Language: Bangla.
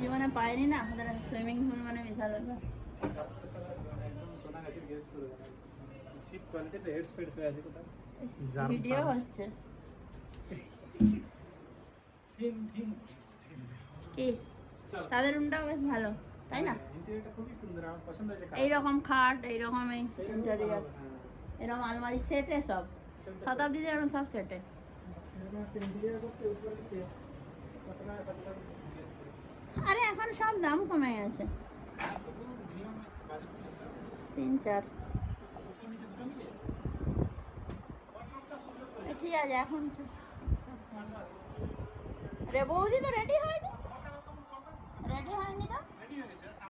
জীবনে পাইনি না, ওদের সুইমিং পুল মানে বিশাল ব্যাপার। ভিডিও হচ্ছে কি, তাদের রুমটাও বেশ ভালো তাই না? এইরকম খাট, এইরকম ইন্টেরিয়র, এরকম আলমারি সেটে সব শতাব্দীতে এরকম সব সেটে। আরে এখন সব দাম কমে গেছে, 3-4। ঠিক আছে এখন রে বৌদি, তো রেডি হয়নি।